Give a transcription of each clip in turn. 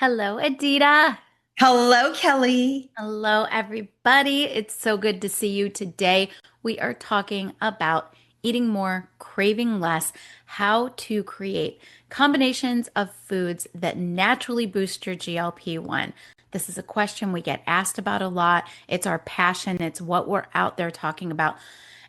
Hello, Adita. Hello, Kelly. Hello, everybody. It's so good to see you today. We are talking about eating more, craving less, how to create combinations of foods that naturally boost your GLP-1. This is a question we get asked about a lot. It's our passion, it's what we're out there talking about.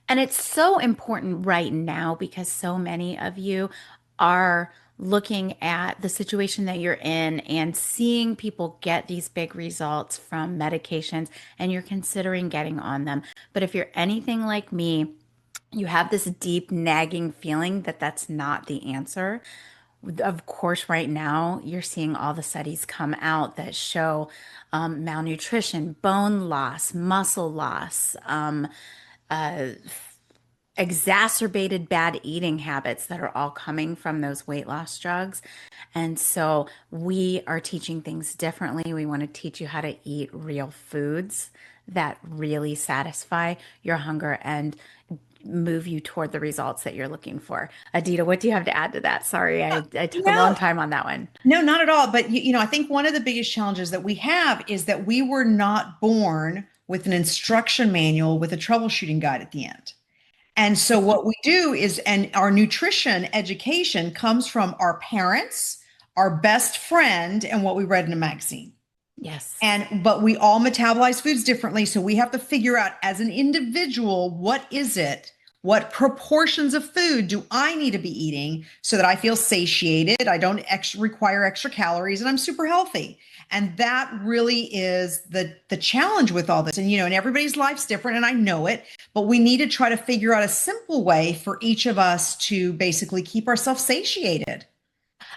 And it's so important right now because so many of you are looking at the situation that you're in and seeing people get these big results from medications and you're considering getting on them. But if you're anything like me, you have this deep nagging feeling that that's not the answer. Of course, right now you're seeing all the studies come out that show malnutrition, bone loss, muscle loss, uh, exacerbated bad eating habits that are all coming from those weight loss drugs. And so we are teaching things differently. We want to teach you how to eat real foods that really satisfy your hunger and move you toward the results that you're looking for. Adita, what do you have to add to that? Sorry, I took a long No, time on that one. no, not at all. But I think one of the biggest challenges that we have is that we were not born with an instruction manual with a troubleshooting guide at the end. And so what we do is, and our nutrition education comes from our parents, our best friend, and what we read in a magazine. Yes. But we all metabolize foods differently. So we have to figure out as an individual, what is it? What proportions of food do I need to be eating so that I feel satiated? I don't require extra calories and I'm super healthy. And that really is the challenge with all this. And everybody's life's different and I know it, but we need to try to figure out a simple way for each of us to basically keep ourselves satiated.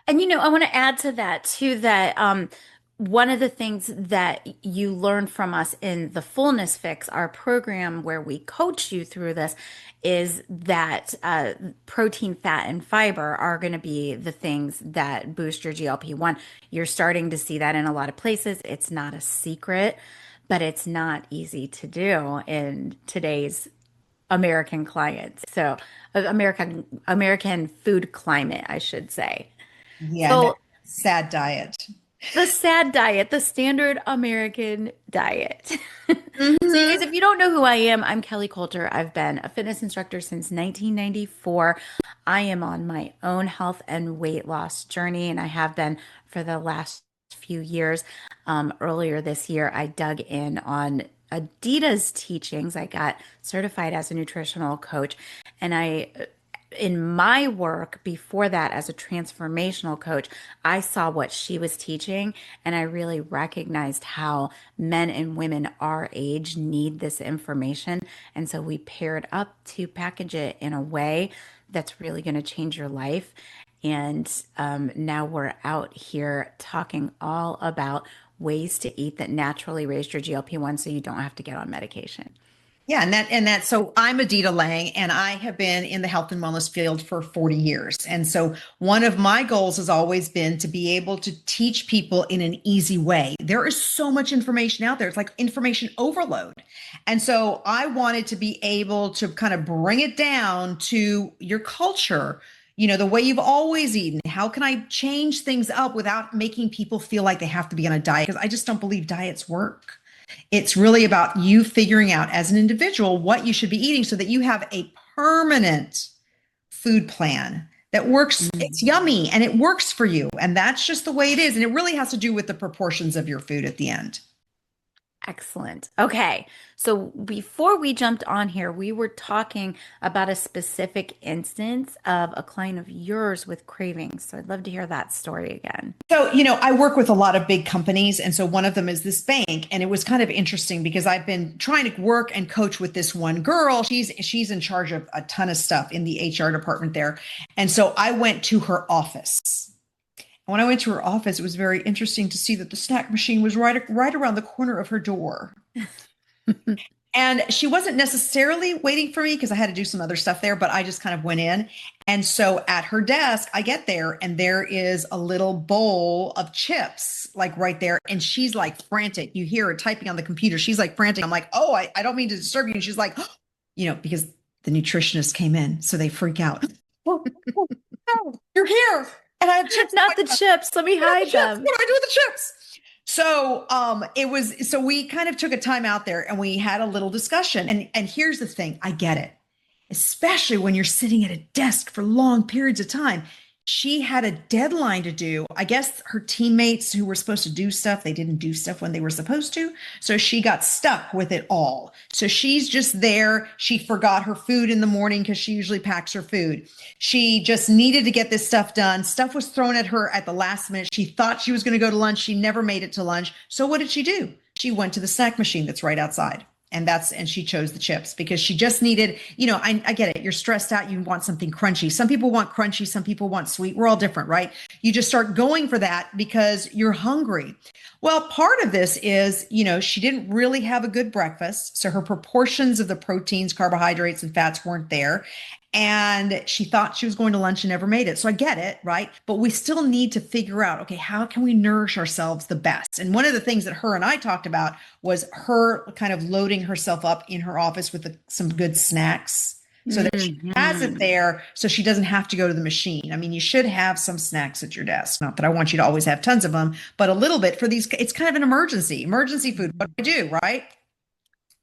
And I want to add to that too that one of the things that you learn from us in the Fullness Fix, our program where we coach you through this, is that protein, fat, and fiber are going to be the things that boost your GLP-1. You're starting to see that in a lot of places. It's not a secret, but it's not easy to do in today's American clients. So, American food climate, I should say. Yeah, and So that sad diet. the sad diet, the standard American diet. So, you guys, Mhm. if you don't know who I am, I'm Kelly Coulter. I've been a fitness instructor since 1994. I am on my own health and weight loss journey, and I have been for the last few years. Earlier this year, I dug in on Adita's teachings. I got certified as a nutritional coach, and in my work before that as a transformational coach, I saw what she was teaching and I really recognized how men and women our age need this information. And so we paired up to package it in a way that's really going to change your life. And now we're out here talking all about ways to eat that naturally raise your GLP-1 so you don't have to get on medication. Yeah, and that so I'm Adita Lang and I have been in the health and wellness field for 40 years. And so one of my goals has always been to be able to teach people in an easy way. There is so much information out there. It's like information overload. And so I wanted to be able to kind of bring it down to your culture, the way you've always eaten. How can I change things up without making people feel like they have to be on a diet? Because I just don't believe diets work. It's really about you figuring out as an individual what you should be eating so that you have a permanent food plan that works. It's yummy and it works for you. And that's just the way it is. And it really has to do with the proportions of your food at the end. Excellent. Okay. So before we jumped on here, we were talking about a specific instance of a client of yours with cravings. So I'd love to hear that story again. So, I work with a lot of big companies. And so one of them is this bank. And it was kind of interesting because I've been trying to work and coach with this one girl. She's in charge of a ton of stuff in the HR department there. And so I went to her office. When I went to her office, it was very interesting to see that the snack machine was right around the corner of her door. And she wasn't necessarily waiting for me because I had to do some other stuff there, but I just kind of went in. And so at her desk, I get there and there is a little bowl of chips, like right there. And she's like frantic. You hear her typing on the computer. She's like frantic. I'm like, oh, I don't mean to disturb you. And she's like, because the nutritionist came in. So they freak out. Oh, oh, oh, you're here. And I had chips in my Not the cup. chips. Let me What about the hide chips? them. What do I do with the chips? So so we kind of took a time out there and we had a little discussion. And here's the thing, I get it, especially when you're sitting at a desk for long periods of time. She had a deadline to do. I guess her teammates who were supposed to do stuff, they didn't do stuff when they were supposed to. So she got stuck with it all. So she's just there. She forgot her food in the morning because she usually packs her food. She just needed to get this stuff done. Stuff was thrown at her at the last minute. She thought she was going to go to lunch. She never made it to lunch. So what did she do? She went to the snack machine that's right outside. And she chose the chips because she just needed, I get it. You're stressed out. You want something crunchy. Some people want crunchy. Some people want sweet. We're all different, right? You just start going for that because you're hungry. Well, part of this is, she didn't really have a good breakfast. So her proportions of the proteins, carbohydrates, and fats weren't there. And she thought she was going to lunch and never made it. So I get it, right? But we still need to figure out, okay, how can we nourish ourselves the best? And one of the things that her and I talked about was her kind of loading herself up in her office with some good snacks so that she has it Mhm. there so she doesn't have to go to the machine. I mean, you should have some snacks at your desk. Not that I want you to always have tons of them, but a little bit for these. It's kind of an emergency food. What do I do, right?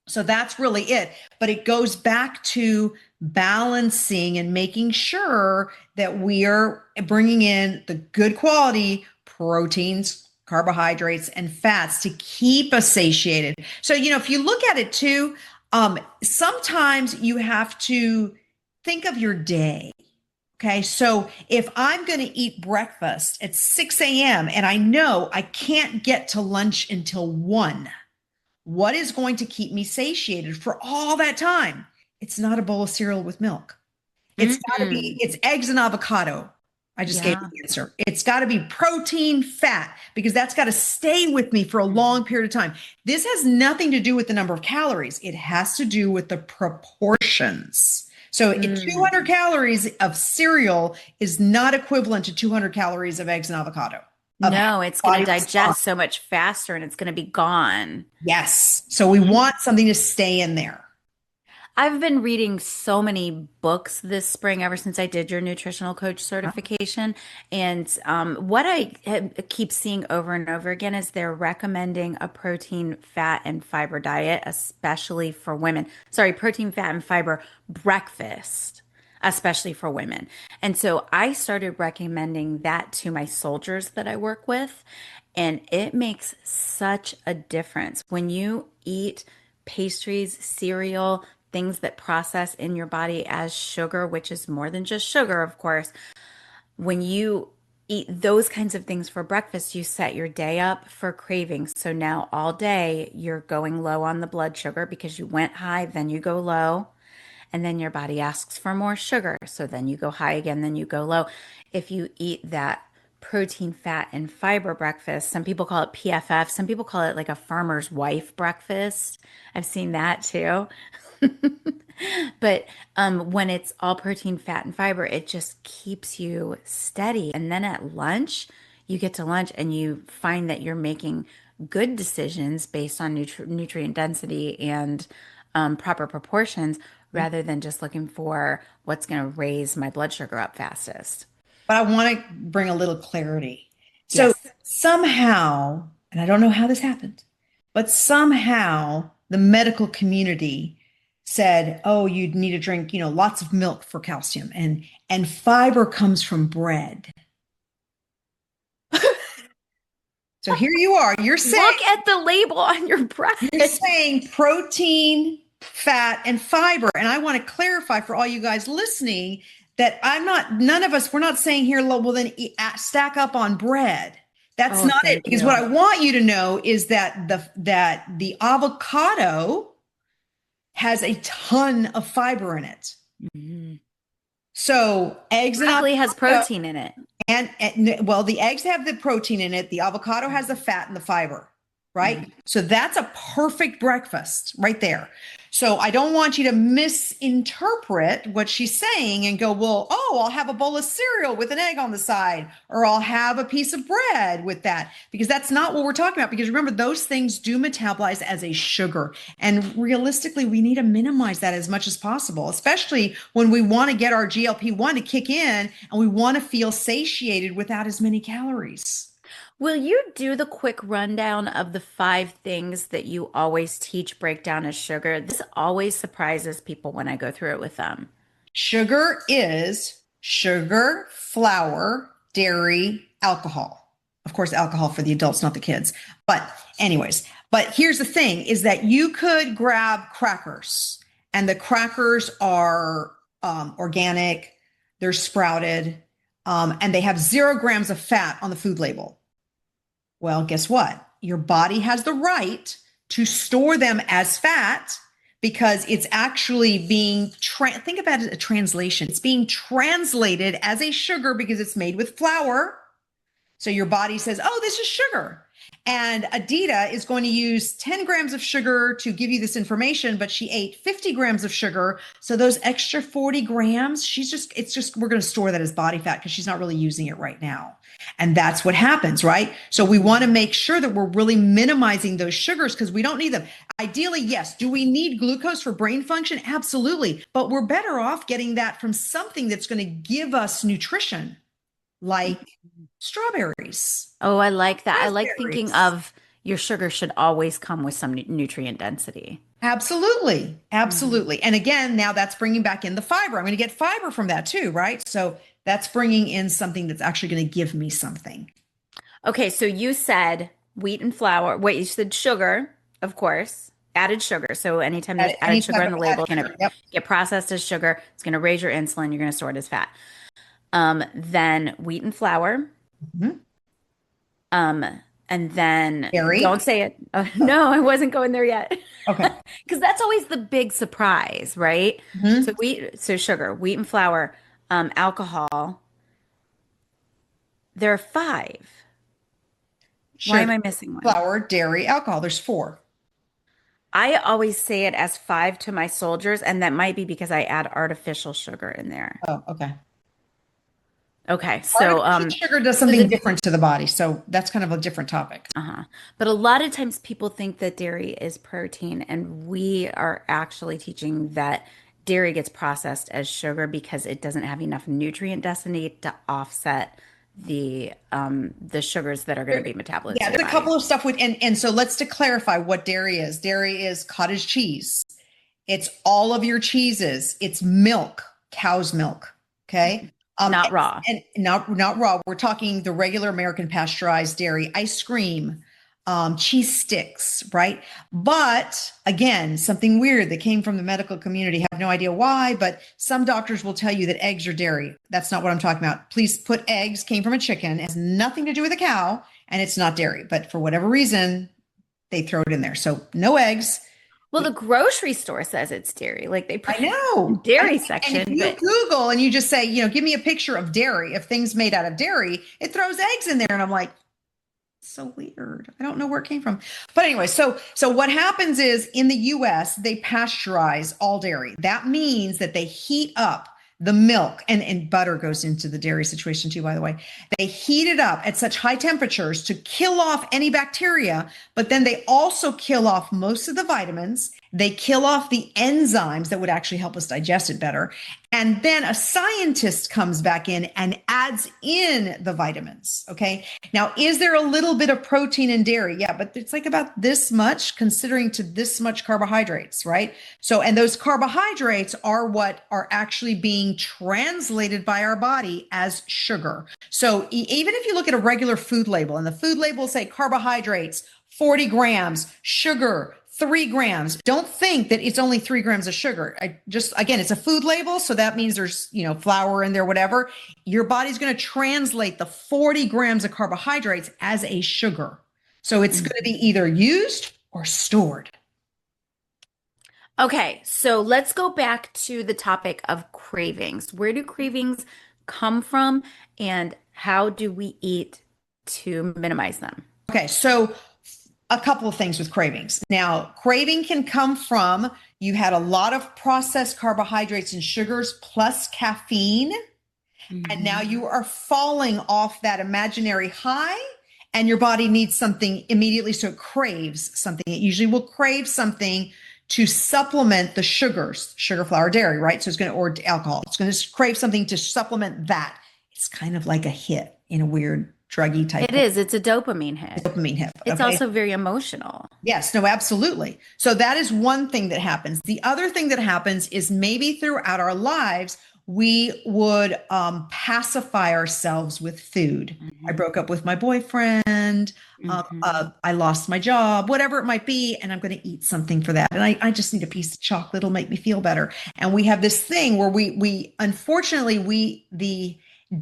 So that's really it. But it goes back to balancing and making sure that we are bringing in the good quality proteins, carbohydrates, and fats to keep us satiated. So, if you look at it too, sometimes you have to think of your day. Okay. So if I'm going to eat breakfast at 6 a.m. and I know I can't get to lunch until 1, what is going to keep me satiated for all that time? It's not a bowl of cereal with milk. Mm. It's eggs and avocado. I just gave Yeah. the answer. It's got to be protein, fat, because that's got to stay with me for a long period of time. This has nothing to do with the number of calories. It has to do with the proportions. So Mm. 200 calories of cereal is not equivalent to 200 calories of eggs and avocado of No, it's going to body response. digest so much faster and it's going to be gone. Yes. So we want something to stay in there. I've been reading so many books this spring ever since I did your nutritional coach certification. And what keep seeing over and over again is they're recommending a protein, fat, and fiber diet, especially for women. Sorry, protein, fat, and fiber breakfast, especially for women. And so I started recommending that to my soldiers that I work with. And it makes such a difference when you eat pastries, cereal, things that process in your body as sugar, which is more than just sugar, of course. When you eat those kinds of things for breakfast, you set your day up for cravings. So now all day you're going low on the blood sugar because you went high, then you go low, and then your body asks for more sugar. So then you go high again, then you go low. If you eat that protein, fat, and fiber breakfast, some people call it PFF, some people call it like a farmer's wife breakfast. I've seen that too. But when it's all protein, fat, and fiber, it just keeps you steady. And then at lunch, you get to lunch and you find that you're making good decisions based on nutrient density and proper proportions rather than just looking for what's going to raise my blood sugar up fastest. But I want to bring a little clarity. So Yes. somehow, and I don't know how this happened, but somehow the medical community said, "Oh, you need to drink, lots of milk for calcium, and fiber comes from bread." So here you are. Look at the label on your You're bread. saying protein, fat, and fiber. And I want to clarify for all you guys listening that none of us, we're not saying here, well, then stack up on bread. That's Oh, not it. thank Because what I you. want you to know is that the avocado has a ton of fiber in it. Mhm. So eggs and Broccoli has avocado, protein in it. well, the eggs have the protein in it. The avocado has the fat and the fiber, right? Mhm. So that's a perfect breakfast right there. So I don't want you to misinterpret what she's saying and go, well, oh, I'll have a bowl of cereal with an egg on the side, or I'll have a piece of bread with that, because that's not what we're talking about. Because remember, those things do metabolize as a sugar. And realistically, we need to minimize that as much as possible, especially when we want to get our GLP-1 to kick in and we want to feel satiated without as many calories. Will you do the quick rundown of the 5 things that you always teach breakdown as sugar? This always surprises people when I go through it with them. Sugar is sugar, flour, dairy, alcohol. Of course, alcohol for the adults, not the kids. But anyways, but here's the thing is that you could grab crackers, and the crackers are organic, they're sprouted, and they have 0 grams of fat on the food label. Well, guess what? Your body has the right to store them as fat because it's actually being, think about it, a translation. It's being translated as a sugar because it's made with flour. So your body says, oh, this is sugar. And Adita is going to use 10 grams of sugar to give you this information, but she ate 50 grams of sugar. So those extra 40 grams, we're going to store that as body fat because she's not really using it right now. And that's what happens, right? So we want to make sure that we're really minimizing those sugars because we don't need them. Ideally, yes. Do we need glucose for brain function? Absolutely. But we're better off getting that from something that's going to give us nutrition, like strawberries. Oh, I like that. I like thinking Raspberries. of your sugar should always come with some nutrient density. Absolutely. Mhm. Absolutely. And again, now that's bringing back in the fiber. I'm going to get fiber from that too, right? So that's bringing in something that's actually going to give me something. Okay, so you said wheat and flour. Wait, you said sugar, of course, added sugar. So anytime Add there's added any sugar type on of the label, added it's going to sugar. Yep. get processed as sugar. It's going to raise your insulin. You're going to store it as fat. Then wheat and flour. Mhm. Um, and then don't Dairy. say it. Oh, No, I wasn't going there yet. okay. Because that's always the big surprise, right? Mhm. So sugar, wheat and flour, alcohol. There are 5. Why am Sugar, I missing one? flour, dairy, alcohol. There's four. I always say it as 5 to my soldiers, and that might be because I add artificial sugar in there. Oh, okay. Okay, so Artificial sugar does so something the different to the body. So that's kind of a different topic. uh-huh. But a lot of times people think that dairy is protein, and we are actually teaching that dairy gets processed as sugar because it doesn't have enough nutrient density to offset the sugars that are going to be metabolized Yeah, to your there's a body. couple of stuff with, and so let's to clarify what dairy is. Dairy is cottage cheese. It's all of your cheeses. It's milk, cow's milk. Okay. Not raw. And not raw. We're talking the regular American pasteurized dairy, ice cream, cheese sticks, right? But again, something weird that came from the medical community. I have no idea why, but some doctors will tell you that eggs are dairy. That's not what I'm talking about. Please put eggs came from a chicken. It has nothing to do with a cow, and it's not dairy. But for whatever reason, they throw it in there. So no eggs. Well, the grocery store says it's dairy. Like they put I it in the know. dairy And if section, you but Google and you just say, give me a picture of dairy, of things made out of dairy, it throws eggs in there. And I'm like, so weird. I don't know where it came from. But anyway, so what happens is in the US, they pasteurize all dairy. That means that they heat up the milk, and butter goes into the dairy situation too, by the way. They heat it up at such high temperatures to kill off any bacteria, but then they also kill off most of the vitamins. They kill off the enzymes that would actually help us digest it better. And then a scientist comes back in and adds in the vitamins. Okay. Now, is there a little bit of protein in dairy? Yeah, but it's like about this much, considering to this much carbohydrates, right? So, and those carbohydrates are what are actually being translated by our body as sugar. So, even if you look at a regular food label and the food label will say carbohydrates, 40 grams, sugar, 3 grams. Don't think that it's only 3 grams of sugar. Again, it's a food label. So that means there's, flour in there, whatever. Your body's going to translate the 40 grams of carbohydrates as a sugar. So it's going to be either used or stored. okay, so let's go back to the topic of cravings. Where do cravings come from, and how do we eat to minimize them? Okay. So a couple of things with cravings. Now, craving can come from You had a lot of processed carbohydrates and sugars plus caffeine. And now Hmm. you are falling off that imaginary high, and your body needs something immediately. So it craves something. It usually will crave something to supplement the sugars, sugar, flour, dairy, right? So it's going to, or alcohol. It's going to crave something to supplement that. It's kind of like a hit in a weird druggy type It way, is. It's a dopamine hit. dopamine hit. It's Okay. also very emotional. Yes, no, absolutely. So that is one thing that happens. The other thing that happens is maybe throughout our lives, we would pacify ourselves with food. I Hmm. broke up with my boyfriend. Hmm. I lost my job, whatever it might be, and I'm going to eat something for that. And I just need a piece of chocolate; it'll make me feel better. And we have this thing where we unfortunately the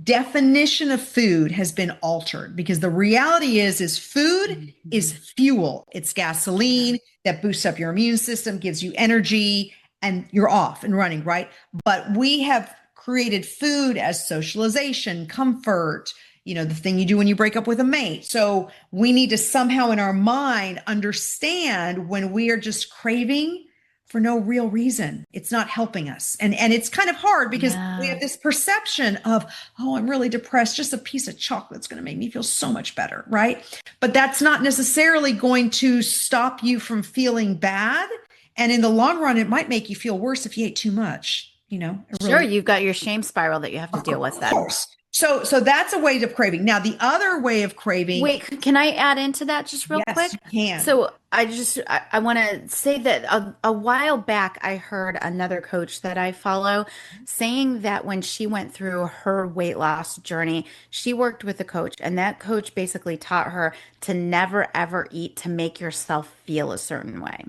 definition of food has been altered because the reality is food is Hmm. fuel. It's Yeah. gasoline that boosts up your immune system, gives you energy, and you're off and running, right? But we have created food as socialization, comfort, the thing you do when you break up with a mate. So we need to somehow in our mind understand when we are just craving for no real reason. It's not helping us. And it's kind of hard because we have Yeah. this perception of, oh, I'm really depressed. Just a piece of chocolate's going to make me feel so much better, right? But that's not necessarily going to stop you from feeling bad. And in the long run, it might make you feel worse if you ate too much. It Sure, really, you've got your shame spiral that you have to of deal with then. course. So that's a way of craving. Now, the other way of craving, Wait, can I add into that just real yes, you quick? can. So I want to say that a while back I heard another coach that I follow saying that when she went through her weight loss journey, she worked with a coach, and that coach basically taught her to never ever eat to make yourself feel a certain way,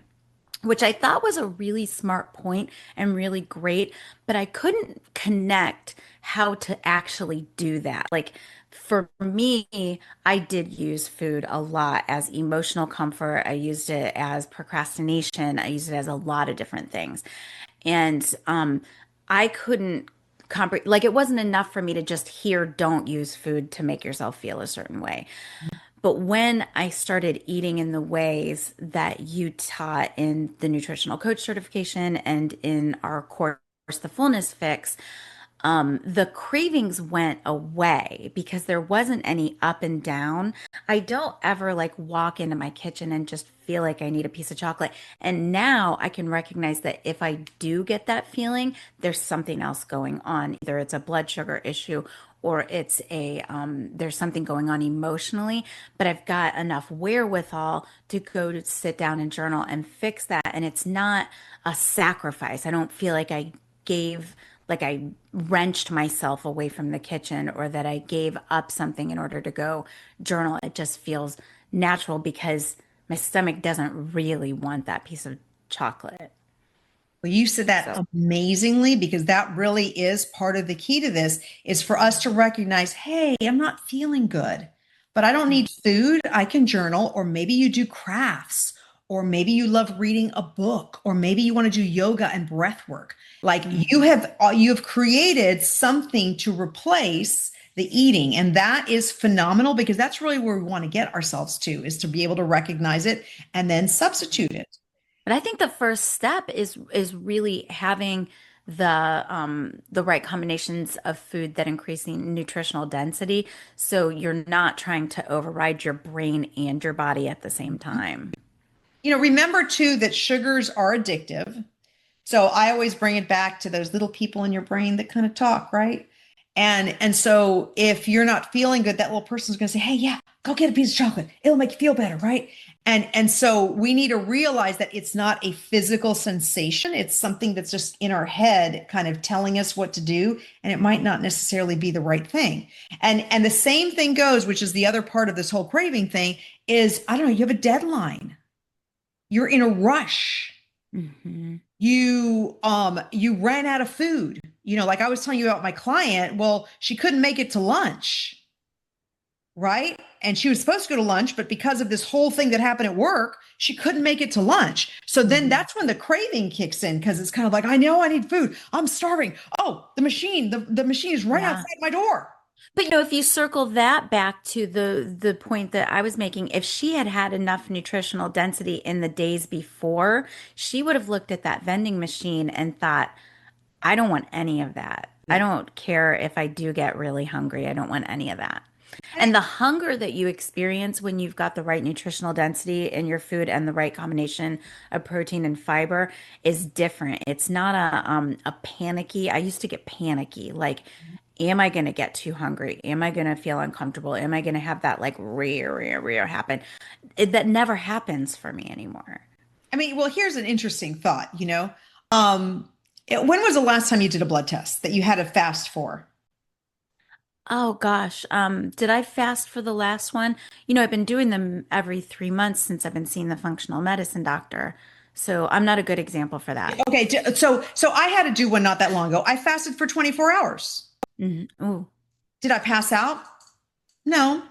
which I thought was a really smart point and really great, but I couldn't connect how to actually do that. Like for me, I did use food a lot as emotional comfort. I used it as procrastination. I used it as a lot of different things. And I couldn't comprehend, like, it wasn't enough for me to just hear, don't use food to make yourself feel a certain way. But when I started eating in the ways that you taught in the nutritional coach certification and in our course, The Fullness Fix, the cravings went away because there wasn't any up and down. I don't ever like walk into my kitchen and just feel like I need a piece of chocolate. And now I can recognize that if I do get that feeling, there's something else going on. Either it's a blood sugar issue or it's there's something going on emotionally, but I've got enough wherewithal to go to sit down and journal and fix that. And it's not a sacrifice. I don't feel like I wrenched myself away from the kitchen or that I gave up something in order to go journal. It just feels natural because my stomach doesn't really want that piece of chocolate. Well, you said that So, amazingly because that really is part of the key to this is for us to recognize, hey, I'm not feeling good, but I don't need food. I can journal, or maybe you do crafts, or maybe you love reading a book, or maybe you want to do yoga and breath work. Like mhm. you have created something to replace the eating. And that is phenomenal because that's really where we want to get ourselves to is to be able to recognize it and then substitute it. But I think the first step is really having the right combinations of food that increase the nutritional density, so you're not trying to override your brain and your body at the same time. Remember too that sugars are addictive. So I always bring it back to those little people in your brain that kind of talk, right? And so if you're not feeling good, that little person's going to say, "Hey, yeah, go get a piece of chocolate. It'll make you feel better, right?" And so we need to realize that it's not a physical sensation. It's something that's just in our head kind of telling us what to do, and it might not necessarily be the right thing. And the same thing goes, which is the other part of this whole craving thing, is I don't know, you have a deadline. You're in a rush, Hmm. you ran out of food, like I was telling you about my client. Well, she couldn't make it to lunch, right? And she was supposed to go to lunch, but because of this whole thing that happened at work, she couldn't make it to lunch. So then Hmm. that's when the craving kicks in because it's kind of like, I know I need food, I'm starving. Oh, the machine is right Yeah. outside my door. But if you circle that back to the point that I was making, if she had had enough nutritional density in the days before, she would have looked at that vending machine and thought, I don't want any of that. I Yeah. don't care if I do get really hungry. I don't want any of that. And And the hunger that you experience when you've got the right nutritional density in your food and the right combination of protein and fiber is different. It's not a panicky. I used to get panicky, like, am I going to get too hungry? Am I going to feel uncomfortable? Am I going to have that like rear happen? That never happens for me anymore. I mean, well, here's an interesting thought, Um, when was the last time you did a blood test that you had to fast for? Oh gosh, did I fast for the last one? I've been doing them every 3 months since I've been seeing the functional medicine doctor. So I'm not a good example for that. Okay, so I had to do one not that long ago. I fasted for 24 hours. Ooh. Did I pass out? No.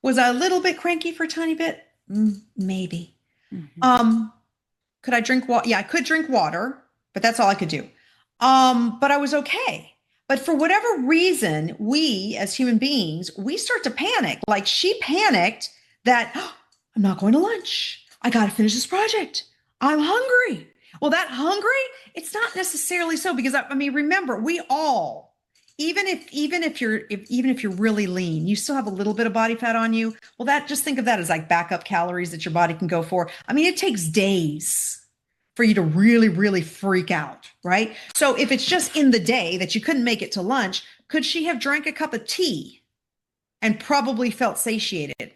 Was I a little bit cranky for a tiny bit? Maybe. Mhm. Um, could I drink water? Yeah, I could drink water, but that's all I could do. But I was okay. But for whatever reason, we as human beings, we start to panic. Like she panicked that "Oh, I'm not going to lunch. I got to finish this project. I'm hungry. Well, that hungry, it's not necessarily so because I mean, remember, we all, even if you're really lean, you still have a little bit of body fat on you. Well, that just think of that as like backup calories that your body can go for. I mean, it takes days for you to really, really freak out, right? So if it's just in the day that you couldn't make it to lunch, could she have drank a cup of tea and probably felt satiated?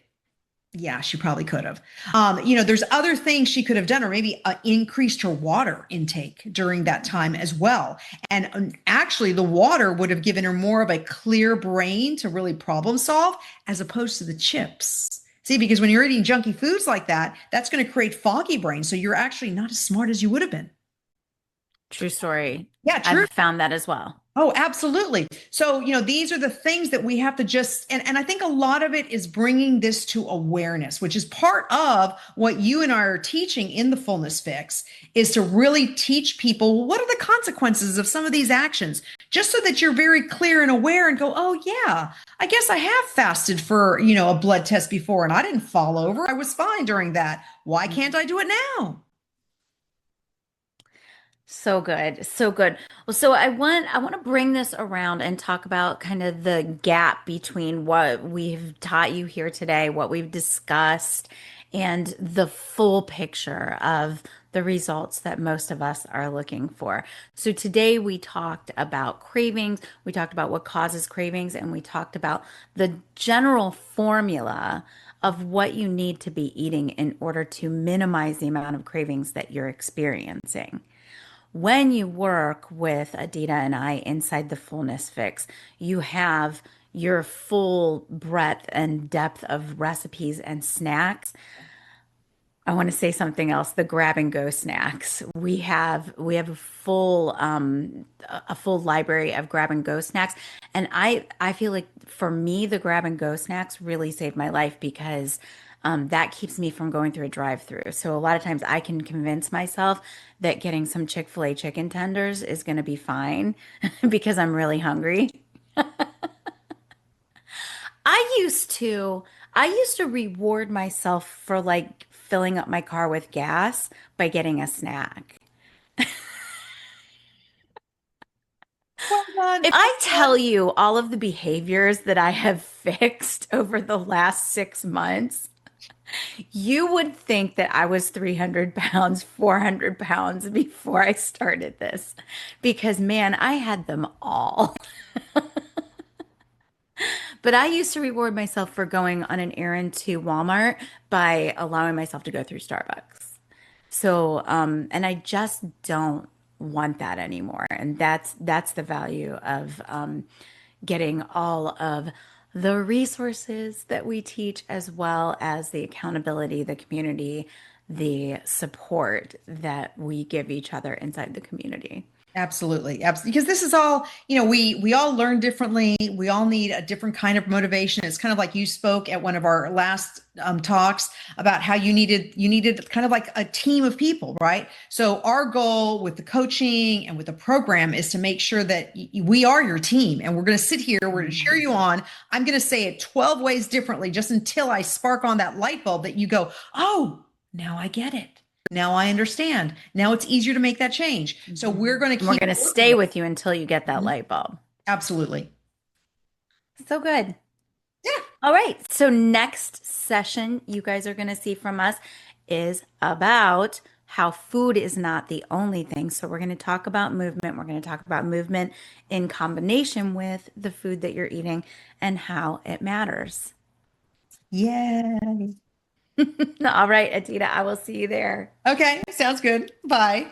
Yeah, she probably could have. There's other things she could have done, or maybe increased her water intake during that time as well. And actually, the water would have given her more of a clear brain to really problem solve as opposed to the chips. See, because when you're eating junky foods like that, that's going to create foggy brain. So you're actually not as smart as you would have been. True story. Yeah, true. I've found that as well. Oh, absolutely. So, these are the things that we have to just, and I think a lot of it is bringing this to awareness, which is part of what you and I are teaching in the Fullness Fix, is to really teach people what are the consequences of some of these actions, just so that you're very clear and aware and go, oh, yeah, I guess I have fasted for, a blood test before and I didn't fall over. I was fine during that. Why can't I do it now? So good. So good. Well, so I want to bring this around and talk about kind of the gap between what we've taught you here today, what we've discussed, and the full picture of the results that most of us are looking for. So today we talked about cravings, we talked about what causes cravings, and we talked about the general formula of what you need to be eating in order to minimize the amount of cravings that you're experiencing. When you work with Adita and I inside the Fullness Fix, you have your full breadth and depth of recipes and snacks. I want to say something else, the grab and go snacks. We have a full library of grab and go snacks. And I feel like for me the grab and go snacks really saved my life because that keeps me from going through a drive-through. So a lot of times I can convince myself that getting some Chick-fil-A chicken tenders is going to be fine because I'm really hungry. I used to I used to reward myself for like filling up my car with gas by getting a snack. Well done. If I tell you all of the behaviors that I have fixed over the last 6 months, you would think that I was 300 pounds, 400 pounds before I started this. Because man, I had them all. But I used to reward myself for going on an errand to Walmart by allowing myself to go through Starbucks. So, and I just don't want that anymore. And that's the value of getting all of the resources that we teach, as well as the accountability, the community, the support that we give each other inside the community. Absolutely. Absolutely. Because this is all, we all learn differently. We all need a different kind of motivation. It's kind of like you spoke at one of our last talks about how you needed kind of like a team of people, right? So our goal with the coaching and with the program is to make sure that we are your team, and we're going to sit here, we're going to cheer you on. I'm going to say it 12 ways differently just until I spark on that light bulb that you go, "Oh, now I get it. Now I understand. Now it's easier to make that change." So Mhm. we're going to And we're keep going to working stay on with you until you get that it. light bulb. Absolutely. So good. Yeah. All right. So, next session you guys are going to see from us is about how food is not the only thing. So, we're going to talk about movement. We're going to talk about movement in combination with the food that you're eating and how it matters. Yay. All right, Adita, I will see you there. Okay. Sounds good. Bye.